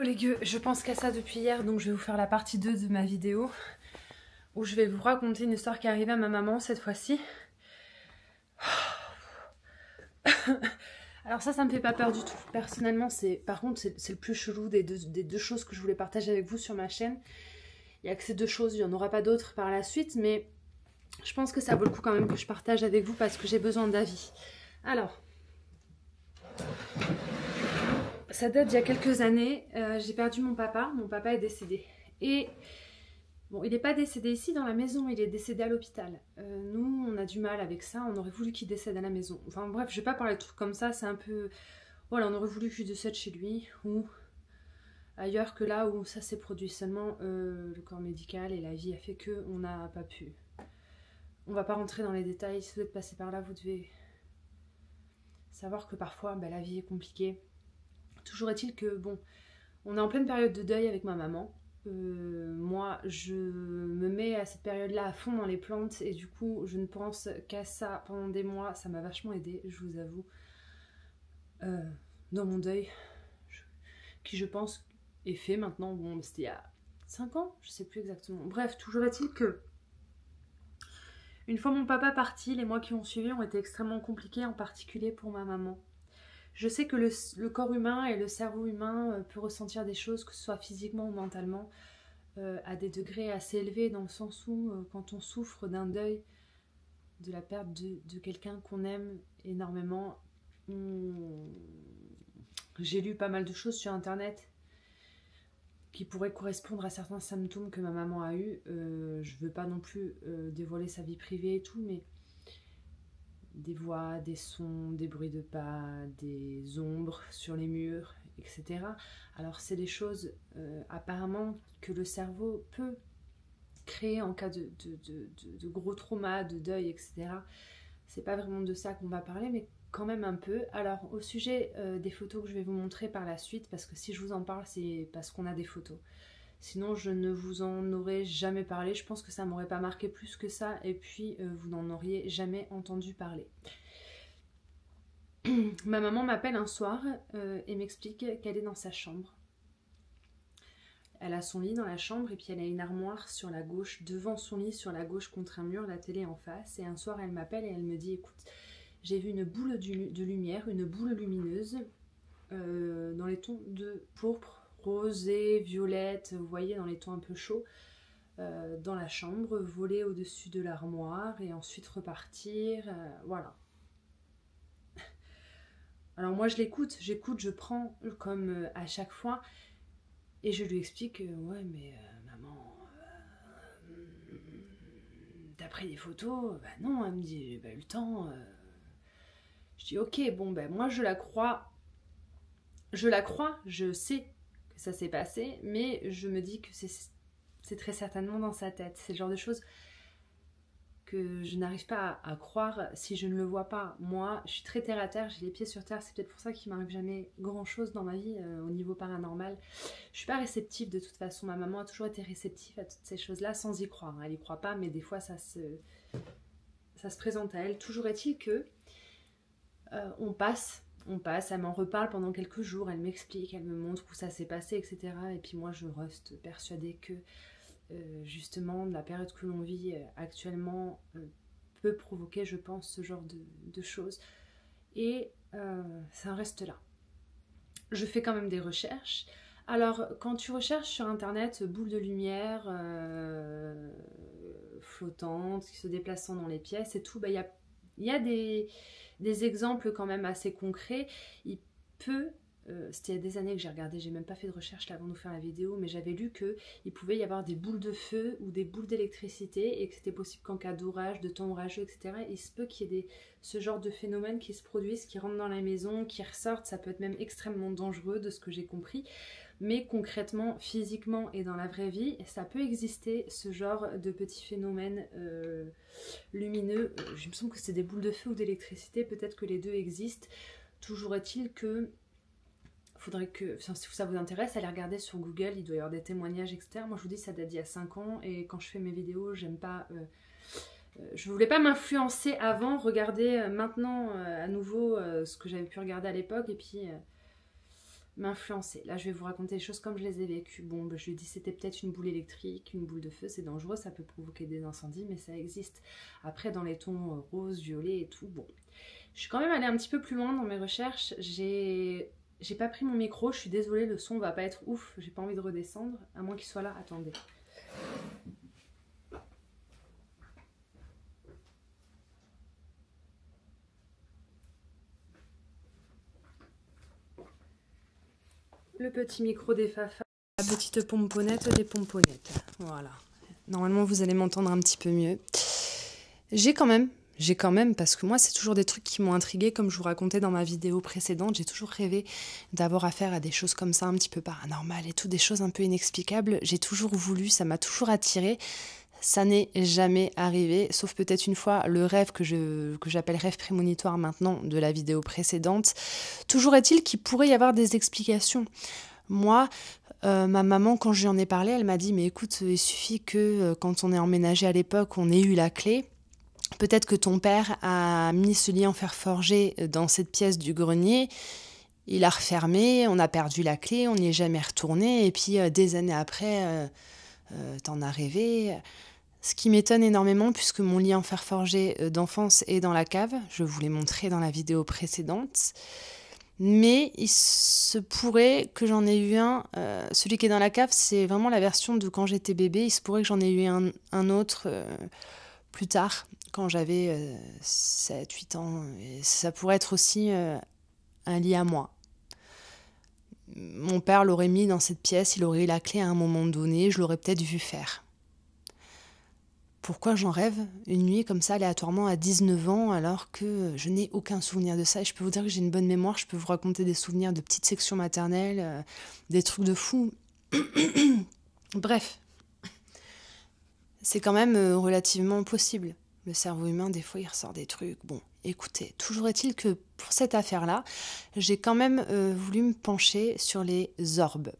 Les gueux, je pense qu'à ça depuis hier, donc je vais vous faire la partie 2 de ma vidéo où je vais vous raconter une histoire qui est arrivée à ma maman cette fois-ci. Alors ça me fait pas peur du tout. Personnellement, par contre, c'est le plus chelou des deux choses que je voulais partager avec vous sur ma chaîne. Il n'y a que ces deux choses, il n'y en aura pas d'autres par la suite, mais je pense que ça vaut le coup quand même que je partage avec vous parce que j'ai besoin d'avis. Alors, ça date d'il y a quelques années, j'ai perdu mon papa est décédé. Et bon, il n'est pas décédé ici dans la maison, il est décédé à l'hôpital. Nous, on a du mal avec ça, on aurait voulu qu'il décède à la maison. Enfin bref, je vais pas parler de trucs comme ça, c'est un peu... Voilà, on aurait voulu qu'il décède chez lui, ou ailleurs que là où ça s'est produit. Seulement, le corps médical et la vie a fait que on n'a pas pu. On va pas rentrer dans les détails, si vous êtes passé par là, vous devez savoir que parfois, la vie est compliquée. Toujours est-il que, bon, on est en pleine période de deuil avec ma maman. Moi, je me mets à cette période-là à fond dans les plantes et du coup, je ne pense qu'à ça pendant des mois. Ça m'a vachement aidée, je vous avoue, dans mon deuil, qui je pense est fait maintenant. Bon, c'était il y a 5 ans, je sais plus exactement. Bref, toujours est-il que une fois mon papa parti, les mois qui ont suivi ont été extrêmement compliqués, en particulier pour ma maman. Je sais que le corps humain et le cerveau humain peut ressentir des choses, que ce soit physiquement ou mentalement, à des degrés assez élevés, dans le sens où quand on souffre d'un deuil, de la perte de quelqu'un qu'on aime énormément, j'ai lu pas mal de choses sur internet qui pourraient correspondre à certains symptômes que ma maman a eu. Je veux pas non plus dévoiler sa vie privée et tout, mais des voix, des sons, des bruits de pas, des ombres sur les murs, etc. Alors c'est des choses apparemment que le cerveau peut créer en cas de gros traumas, de deuil, etc. C'est pas vraiment de ça qu'on va parler, mais quand même un peu. Alors au sujet des photos que je vais vous montrer par la suite, parce que si je vous en parle, c'est parce qu'on a des photos. Sinon, je ne vous en aurais jamais parlé. Je pense que ça m'aurait pas marqué plus que ça. Et puis, vous n'en auriez jamais entendu parler. Ma maman m'appelle un soir et m'explique qu'elle est dans sa chambre. Elle a son lit dans la chambre et puis elle a une armoire sur la gauche, devant son lit, sur la gauche contre un mur, la télé en face. Et un soir, elle m'appelle et elle me dit, écoute, j'ai vu une boule de lumière, une boule lumineuse dans les tons de pourpre, rosé, violette, vous voyez, dans les tons un peu chauds, dans la chambre, voler au-dessus de l'armoire et ensuite repartir, voilà. Alors moi je l'écoute, je prends comme à chaque fois et je lui explique, ouais mais maman, t'as pris des photos? Bah non, elle me dit, j'ai pas eu le temps. Je dis ok, bon ben moi je la crois, je sais que ça s'est passé, mais je me dis que c'est très certainement dans sa tête. C'est le genre de choses que je n'arrive pas à croire si je ne le vois pas. Moi, je suis très terre à terre, j'ai les pieds sur terre, c'est peut-être pour ça qu'il m'arrive jamais grand chose dans ma vie au niveau paranormal. Je suis pas réceptive de toute façon, ma maman a toujours été réceptive à toutes ces choses-là sans y croire. Elle y croit pas, mais des fois ça se présente à elle. Toujours est-il que on passe, elle m'en reparle pendant quelques jours, elle m'explique, elle me montre où ça s'est passé, etc. Et puis moi je reste persuadée que justement la période que l'on vit actuellement peut provoquer, je pense, ce genre de choses. Et ça reste là. Je fais quand même des recherches. Alors quand tu recherches sur internet boule de lumière flottante, qui se déplaçant dans les pièces et tout, il y a des exemples quand même assez concrets. Il peut, c'était il y a des années que j'ai regardé, j'ai même pas fait de recherche là avant de vous faire la vidéo, mais j'avais lu qu'il pouvait y avoir des boules de feu ou des boules d'électricité et que c'était possible qu'en cas d'orage, de temps orageux, etc., il se peut qu'il y ait ce genre de phénomènes qui se produisent, qui rentrent dans la maison, qui ressortent. Ça peut être même extrêmement dangereux de ce que j'ai compris. Mais concrètement, physiquement et dans la vraie vie, ça peut exister ce genre de petits phénomènes lumineux. Je me semble que c'est des boules de feu ou d'électricité, peut-être que les deux existent. Toujours est-il que faudrait que, enfin, si ça vous intéresse, allez regarder sur Google, il doit y avoir des témoignages, etc. Moi je vous dis, ça date d'il y a 5 ans et quand je fais mes vidéos, j'aime pas... je voulais pas m'influencer avant, regarder maintenant à nouveau ce que j'avais pu regarder à l'époque et puis... m'influencer. Là, je vais vous raconter les choses comme je les ai vécues. Bon, je lui ai dit c'était peut-être une boule électrique, une boule de feu, c'est dangereux, ça peut provoquer des incendies, mais ça existe. Après, dans les tons rose, violet et tout, bon. Je suis quand même allée un petit peu plus loin dans mes recherches. J'ai pas pris mon micro, je suis désolée, le son va pas être ouf, j'ai pas envie de redescendre, à moins qu'il soit là. Attendez. Le petit micro des Fafa, la petite pomponnette des pomponnettes. Voilà. Normalement, vous allez m'entendre un petit peu mieux. J'ai quand même, parce que moi, c'est toujours des trucs qui m'ont intriguée, comme je vous racontais dans ma vidéo précédente. J'ai toujours rêvé d'avoir affaire à des choses comme ça, un petit peu paranormales et tout, des choses un peu inexplicables. J'ai toujours voulu, ça m'a toujours attirée. Ça n'est jamais arrivé, sauf peut-être une fois le rêve que j'appelle rêve prémonitoire maintenant de la vidéo précédente. Toujours est-il qu'il pourrait y avoir des explications. Moi, ma maman, quand je lui en ai parlé, elle m'a dit « Mais écoute, il suffit que quand on est emménagé à l'époque, on ait eu la clé. Peut-être que ton père a mis ce lit en fer forgé dans cette pièce du grenier. Il a refermé, on a perdu la clé, on n'y est jamais retourné. Et puis des années après, t'en as rêvé. » Ce qui m'étonne énormément, puisque mon lit en fer forgé d'enfance est dans la cave. Je vous l'ai montré dans la vidéo précédente. Mais il se pourrait que j'en ai eu un. Celui qui est dans la cave, c'est vraiment la version de quand j'étais bébé. Il se pourrait que j'en ai eu un autre plus tard, quand j'avais 7-8 ans. Et ça pourrait être aussi un lit à moi. Mon père l'aurait mis dans cette pièce, il aurait eu la clé à un moment donné, je l'aurais peut-être vu faire. Pourquoi j'en rêve une nuit comme ça aléatoirement à 19 ans alors que je n'ai aucun souvenir de ça? Et je peux vous dire que j'ai une bonne mémoire, je peux vous raconter des souvenirs de petites sections maternelles, des trucs de fou. Bref, c'est quand même relativement possible. Le cerveau humain, des fois, il ressort des trucs. Bon, écoutez, toujours est-il que pour cette affaire-là, j'ai quand même voulu me pencher sur les orbes.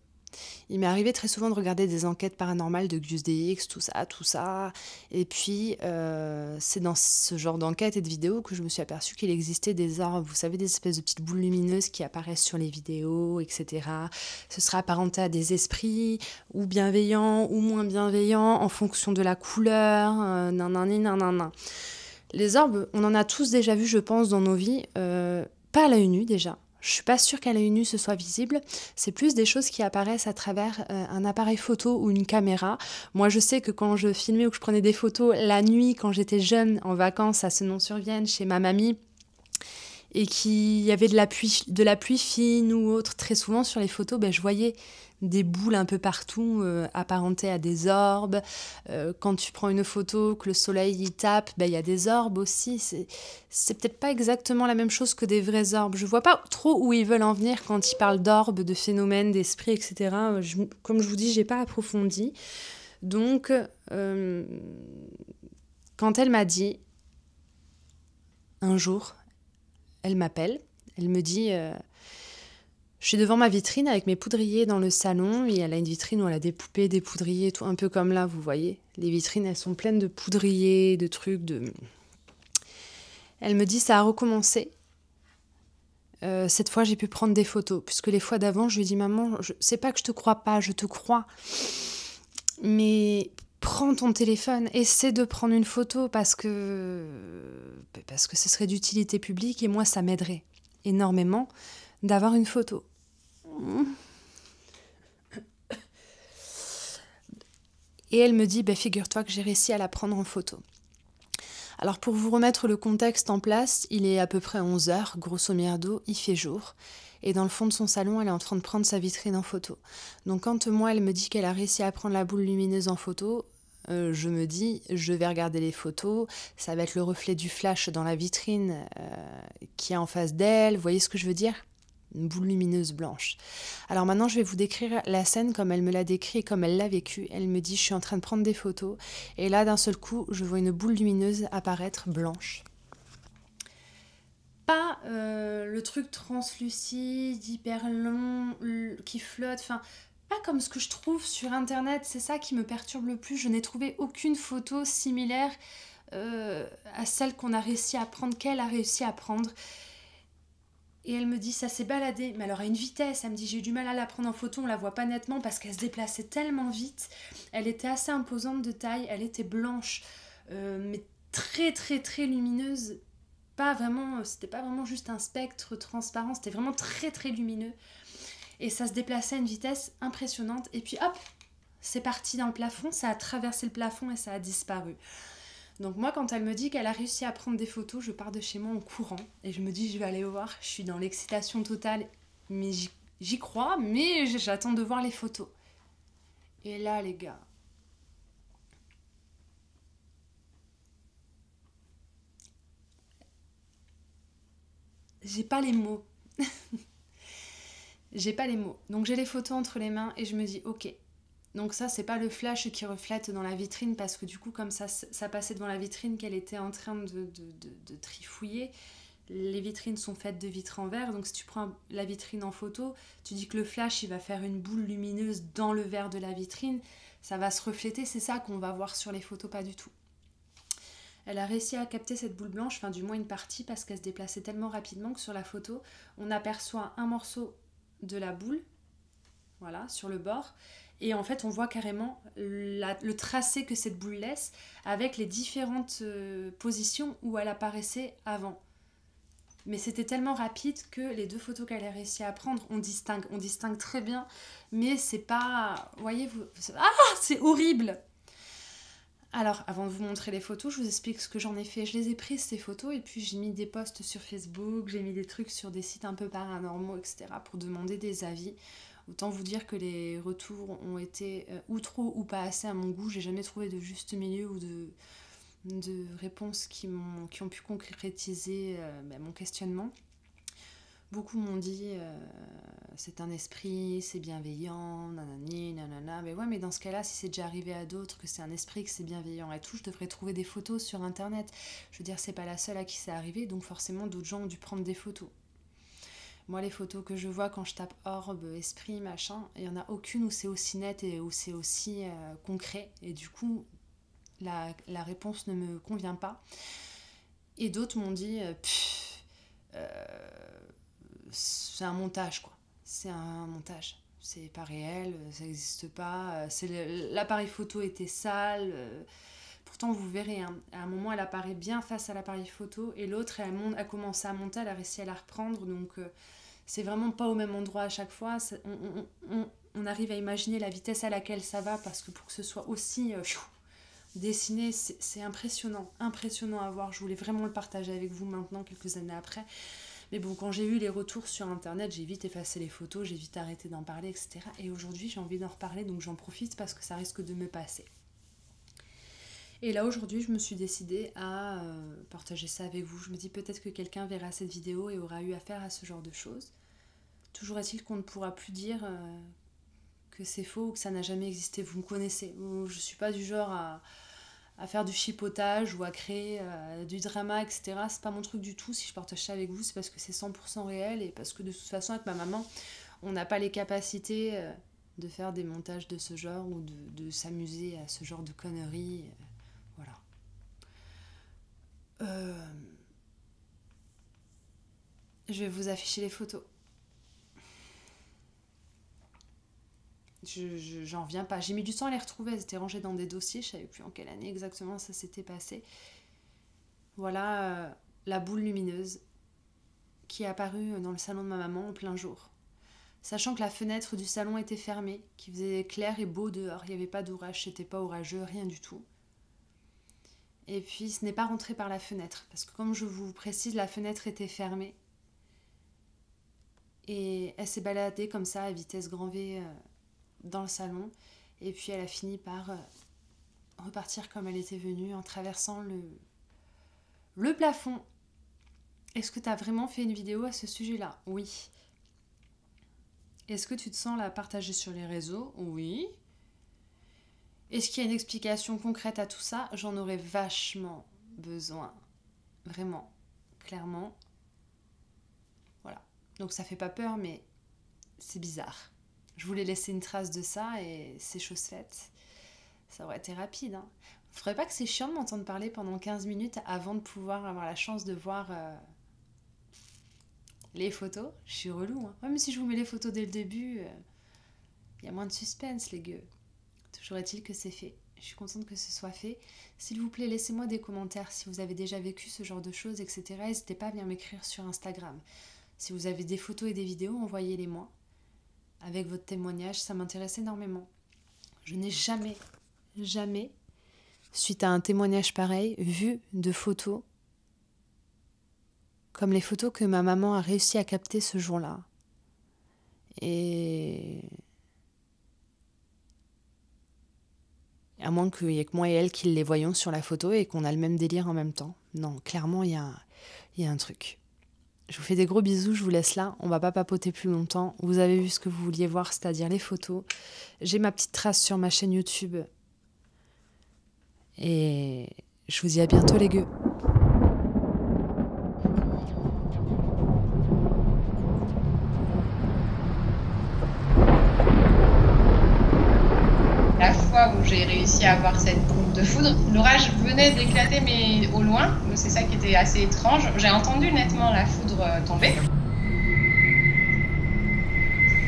Il m'est arrivé très souvent de regarder des enquêtes paranormales de Gus DX, tout ça. Et puis, c'est dans ce genre d'enquêtes et de vidéos que je me suis aperçue qu'il existait des orbes, vous savez, des espèces de petites boules lumineuses qui apparaissent sur les vidéos, etc. Ce sera apparenté à des esprits, ou bienveillants, ou moins bienveillants, en fonction de la couleur, nanana. Les orbes, on en a tous déjà vu, je pense, dans nos vies, pas à l'œil nu déjà. Je suis pas sûre qu'à l'œil nu ce soit visible, c'est plus des choses qui apparaissent à travers un appareil photo ou une caméra. Moi je sais que quand je filmais ou que je prenais des photos la nuit quand j'étais jeune en vacances à Senon-sur-Vienne chez ma mamie et qu'il y avait de la pluie fine ou autre, très souvent sur les photos je voyais des boules un peu partout apparentées à des orbes. Quand tu prends une photo, que le soleil y tape, il y a des orbes aussi. C'est peut-être pas exactement la même chose que des vrais orbes. Je vois pas trop où ils veulent en venir quand ils parlent d'orbes, de phénomènes, d'esprits, etc. Comme je vous dis, j'ai pas approfondi. Donc, quand elle m'a dit, un jour, elle m'appelle, elle me dit... je suis devant ma vitrine avec mes poudriers dans le salon et elle a une vitrine où elle a des poupées, des poudriers, tout un peu comme là, vous voyez. Les vitrines, elles sont pleines de poudriers, de trucs, Elle me dit, ça a recommencé. Cette fois, j'ai pu prendre des photos, puisque les fois d'avant, je lui ai dit, maman, c'est pas que je te crois pas, je te crois. Mais prends ton téléphone, essaie de prendre une photo parce que ce serait d'utilité publique et moi, ça m'aiderait énormément d'avoir une photo. Et elle me dit, figure-toi que j'ai réussi à la prendre en photo. Alors pour vous remettre le contexte en place, il est à peu près 11h, grosso merdo, il fait jour. Et dans le fond de son salon, elle est en train de prendre sa vitrine en photo. Donc quand moi, elle me dit qu'elle a réussi à prendre la boule lumineuse en photo, je me dis, je vais regarder les photos, ça va être le reflet du flash dans la vitrine qui est en face d'elle, vous voyez ce que je veux dire ? Une boule lumineuse blanche. Alors maintenant, je vais vous décrire la scène comme elle me l'a décrit et comme elle l'a vécue. Elle me dit, je suis en train de prendre des photos. Et là, d'un seul coup, je vois une boule lumineuse apparaître blanche. Pas le truc translucide, hyper long, qui flotte, enfin... Pas comme ce que je trouve sur Internet, c'est ça qui me perturbe le plus. Je n'ai trouvé aucune photo similaire à celle qu'on a réussi à prendre, qu'elle a réussi à prendre. Et elle me dit, ça s'est baladé, mais alors à une vitesse. Elle me dit, j'ai eu du mal à la prendre en photo, on la voit pas nettement parce qu'elle se déplaçait tellement vite. Elle était assez imposante de taille, elle était blanche, mais très très très lumineuse. Pas vraiment, c'était pas vraiment juste un spectre transparent, c'était vraiment très très lumineux. Et ça se déplaçait à une vitesse impressionnante. Et puis hop, c'est parti dans le plafond, ça a traversé le plafond et ça a disparu. Donc moi, quand elle me dit qu'elle a réussi à prendre des photos, je pars de chez moi en courant. Et je me dis, je vais aller voir. Je suis dans l'excitation totale. Mais j'y crois, mais j'attends de voir les photos. Et là, les gars... J'ai pas les mots. J'ai pas les mots. Donc j'ai les photos entre les mains et je me dis, ok. Donc ça, c'est pas le flash qui reflète dans la vitrine parce que du coup, comme ça passait devant la vitrine qu'elle était en train de trifouiller. Les vitrines sont faites de vitres en verre, donc si tu prends la vitrine en photo, tu dis que le flash, il va faire une boule lumineuse dans le verre de la vitrine. Ça va se refléter, c'est ça qu'on va voir sur les photos, pas du tout. Elle a réussi à capter cette boule blanche, enfin du moins une partie, parce qu'elle se déplaçait tellement rapidement que sur la photo, on aperçoit un morceau de la boule, voilà, sur le bord. Et en fait, on voit carrément le tracé que cette boule laisse avec les différentes positions où elle apparaissait avant. Mais c'était tellement rapide que les deux photos qu'elle a réussi à prendre, on distingue très bien. Mais c'est pas... Voyez, vous... Ah, c'est horrible! Alors, avant de vous montrer les photos, je vous explique ce que j'en ai fait. Je les ai prises, ces photos, et puis j'ai mis des posts sur Facebook, j'ai mis des trucs sur des sites un peu paranormaux, etc. pour demander des avis. Autant vous dire que les retours ont été ou trop ou pas assez à mon goût. J'ai jamais trouvé de juste milieu ou de réponses qui ont pu concrétiser mon questionnement. Beaucoup m'ont dit c'est un esprit, c'est bienveillant, nanani, nanana. Mais ouais, mais dans ce cas-là, si c'est déjà arrivé à d'autres que c'est un esprit, que c'est bienveillant et tout, je devrais trouver des photos sur internet. Je veux dire, c'est pas la seule à qui c'est arrivé, donc forcément d'autres gens ont dû prendre des photos. Moi, les photos que je vois quand je tape orbe, esprit, machin, il n'y en a aucune où c'est aussi net et où c'est aussi concret. Et du coup, la réponse ne me convient pas. Et d'autres m'ont dit c'est un montage, quoi. C'est un montage. C'est pas réel, ça n'existe pas. L'appareil photo était sale. Pourtant, vous verrez, hein, à un moment, elle apparaît bien face à l'appareil photo et l'autre, elle a commencé à monter, elle a réussi à la reprendre. Donc, c'est vraiment pas au même endroit à chaque fois. On arrive à imaginer la vitesse à laquelle ça va parce que pour que ce soit aussi dessiné, c'est impressionnant. Impressionnant à voir. Je voulais vraiment le partager avec vous maintenant, quelques années après. Mais bon, quand j'ai eu les retours sur internet, j'ai vite effacé les photos, j'ai vite arrêté d'en parler, etc. Et aujourd'hui, j'ai envie d'en reparler, donc j'en profite parce que ça risque de me passer. Et là, aujourd'hui, je me suis décidée à partager ça avec vous. Je me dis peut-être que quelqu'un verra cette vidéo et aura eu affaire à ce genre de choses. Toujours est-il qu'on ne pourra plus dire que c'est faux ou que ça n'a jamais existé. Vous me connaissez. Je ne suis pas du genre à faire du chipotage ou à créer du drama, etc. C'est pas mon truc du tout. Si je partage ça avec vous, c'est parce que c'est 100% réel et parce que de toute façon, avec ma maman, on n'a pas les capacités de faire des montages de ce genre ou de s'amuser à ce genre de conneries. Voilà. Je vais vous afficher les photos. J'en reviens pas. J'ai mis du temps à les retrouver, elles étaient rangées dans des dossiers, je savais plus en quelle année exactement ça s'était passé. Voilà la boule lumineuse qui est apparue dans le salon de ma maman en plein jour. Sachant que la fenêtre du salon était fermée, qu'il faisait clair et beau dehors, il n'y avait pas d'orage, c'était pas orageux, rien du tout. Et puis ce n'est pas rentré par la fenêtre, parce que comme je vous précise, la fenêtre était fermée. Et elle s'est baladée comme ça à vitesse grand V dans le salon. Et puis elle a fini par repartir comme elle était venue en traversant le plafond. Est-ce que tu as vraiment fait une vidéo à ce sujet-là? Oui. Est-ce que tu te sens la partager sur les réseaux? Oui. Est-ce qu'il y a une explication concrète à tout ça? J'en aurais vachement besoin. Vraiment. Clairement. Voilà. Donc ça fait pas peur, mais c'est bizarre. Je voulais laisser une trace de ça et c'est chose faite. Ça aurait été rapide. Hein. Faudrait pas que c'est chiant de m'entendre parler pendant 15 minutes avant de pouvoir avoir la chance de voir Les photos, je suis relou. Hein. Même si je vous mets les photos dès le début, y a moins de suspense, les gueux. Toujours est-il que c'est fait. Je suis contente que ce soit fait. S'il vous plaît, laissez-moi des commentaires si vous avez déjà vécu ce genre de choses, etc. N'hésitez pas à venir m'écrire sur Instagram. Si vous avez des photos et des vidéos, envoyez-les-moi. Avec votre témoignage, ça m'intéresse énormément. Je n'ai jamais, suite à un témoignage pareil, vu de photos comme les photos que ma maman a réussi à capter ce jour-là. Et à moins qu'il n'y ait que moi et elle qui les voyons sur la photo et qu'on a le même délire en même temps. Non, clairement, il y a un truc. Je vous fais des gros bisous, je vous laisse là. On va pas papoter plus longtemps. Vous avez vu ce que vous vouliez voir, c'est-à-dire les photos. J'ai ma petite trace sur ma chaîne YouTube. Et je vous dis à bientôt, les gueux. La fois où j'ai réussi à voir cette boule de foudre, l'orage venait d'éclater mais au loin, c'est ça qui était assez étrange. J'ai entendu nettement la foudre tomber.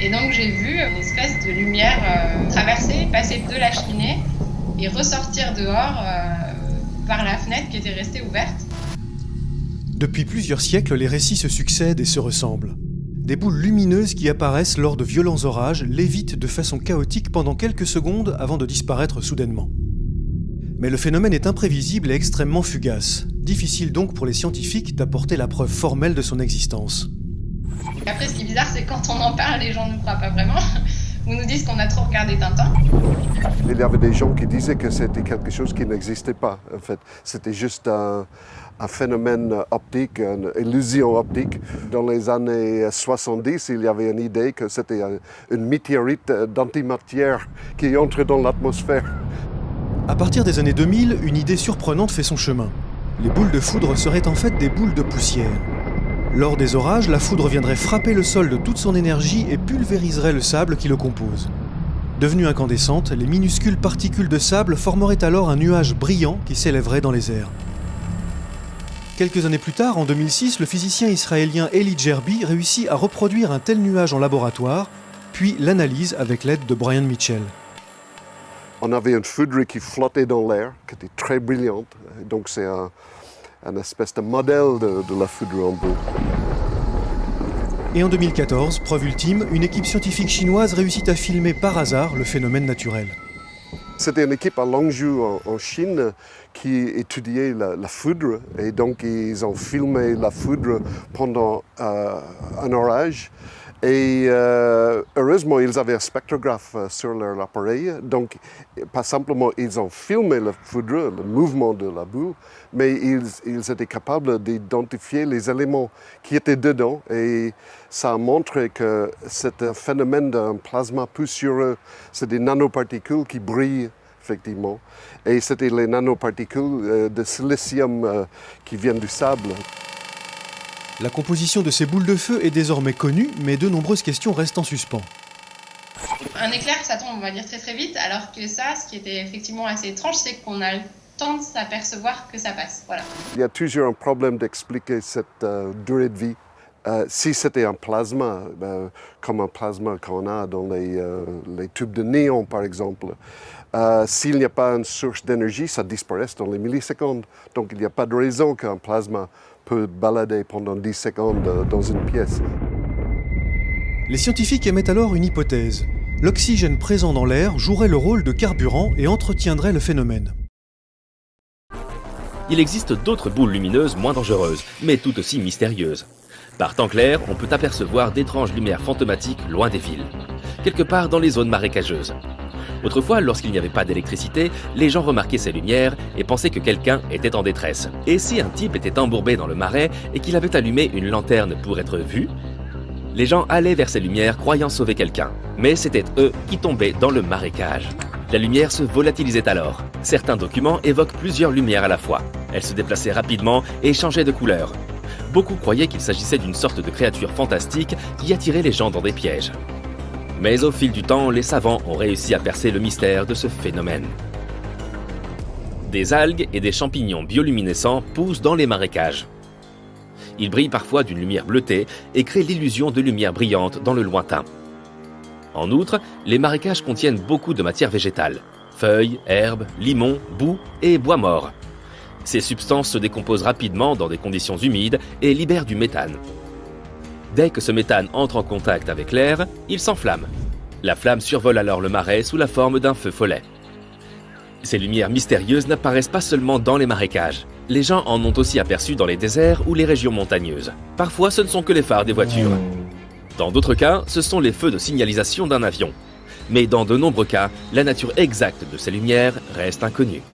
Et donc j'ai vu une espèce de lumière traverser, passer de la cheminée et ressortir dehors par la fenêtre qui était restée ouverte. Depuis plusieurs siècles, les récits se succèdent et se ressemblent. Des boules lumineuses qui apparaissent lors de violents orages lévitent de façon chaotique pendant quelques secondes avant de disparaître soudainement. Mais le phénomène est imprévisible et extrêmement fugace. Difficile donc pour les scientifiques d'apporter la preuve formelle de son existence. Après, ce qui est bizarre, c'est quand on en parle, les gens ne croient pas vraiment. Ou nous disent qu'on a trop regardé Tintin. Il y avait des gens qui disaient que c'était quelque chose qui n'existait pas. En fait, c'était juste un phénomène optique, une illusion optique. Dans les années 70, il y avait une idée que c'était une météorite d'antimatière qui entre dans l'atmosphère. À partir des années 2000, une idée surprenante fait son chemin. Les boules de foudre seraient en fait des boules de poussière. Lors des orages, la foudre viendrait frapper le sol de toute son énergie et pulvériserait le sable qui le compose. Devenues incandescentes, les minuscules particules de sable formeraient alors un nuage brillant qui s'élèverait dans les airs. Quelques années plus tard, en 2006, le physicien israélien Eli Gerbi réussit à reproduire un tel nuage en laboratoire, puis l'analyse avec l'aide de Brian Mitchell. On avait une foudre qui flottait dans l'air, qui était très brillante. Donc c'est un espèce de modèle de la foudre en boule. Et en 2014, preuve ultime, une équipe scientifique chinoise réussit à filmer par hasard le phénomène naturel. C'était une équipe à Longzhou en Chine qui étudiait la foudre et donc ils ont filmé la foudre pendant un orage. Et heureusement, ils avaient un spectrographe sur leur appareil, donc pas simplement ils ont filmé la foudre, le mouvement de la boule, mais ils étaient capables d'identifier les éléments qui étaient dedans et ça a montré que c'est un phénomène d'un plasma poussiéreux, c'est des nanoparticules qui brillent effectivement, et c'était les nanoparticules de silicium qui viennent du sable. La composition de ces boules de feu est désormais connue, mais de nombreuses questions restent en suspens. Un éclair, ça tombe, on va dire, très très vite, alors que ça, ce qui était effectivement assez étrange, c'est qu'on a le temps de s'apercevoir que ça passe. Voilà. Il y a toujours un problème d'expliquer cette durée de vie. Si c'était un plasma, comme un plasma qu'on a dans les tubes de néon par exemple, s'il n'y a pas une source d'énergie, ça disparaît dans les millisecondes. Donc il n'y a pas de raison qu'un plasma peut balader pendant 10 secondes dans une pièce. Les scientifiques émettent alors une hypothèse. L'oxygène présent dans l'air jouerait le rôle de carburant et entretiendrait le phénomène. Il existe d'autres boules lumineuses moins dangereuses, mais tout aussi mystérieuses. Par temps clair, on peut apercevoir d'étranges lumières fantomatiques loin des villes, quelque part dans les zones marécageuses. Autrefois, lorsqu'il n'y avait pas d'électricité, les gens remarquaient ces lumières et pensaient que quelqu'un était en détresse. Et si un type était embourbé dans le marais et qu'il avait allumé une lanterne pour être vu, les gens allaient vers ces lumières croyant sauver quelqu'un. Mais c'était eux qui tombaient dans le marécage. La lumière se volatilisait alors. Certains documents évoquent plusieurs lumières à la fois. Elles se déplaçaient rapidement et changeaient de couleur. Beaucoup croyaient qu'il s'agissait d'une sorte de créature fantastique qui attirait les gens dans des pièges. Mais au fil du temps, les savants ont réussi à percer le mystère de ce phénomène. Des algues et des champignons bioluminescents poussent dans les marécages. Ils brillent parfois d'une lumière bleutée et créent l'illusion de lumière brillante dans le lointain. En outre, les marécages contiennent beaucoup de matière végétale. Feuilles, herbes, limons, boue et bois mort. Ces substances se décomposent rapidement dans des conditions humides et libèrent du méthane. Dès que ce méthane entre en contact avec l'air, il s'enflamme. La flamme survole alors le marais sous la forme d'un feu follet. Ces lumières mystérieuses n'apparaissent pas seulement dans les marécages. Les gens en ont aussi aperçu dans les déserts ou les régions montagneuses. Parfois, ce ne sont que les phares des voitures. Dans d'autres cas, ce sont les feux de signalisation d'un avion. Mais dans de nombreux cas, la nature exacte de ces lumières reste inconnue.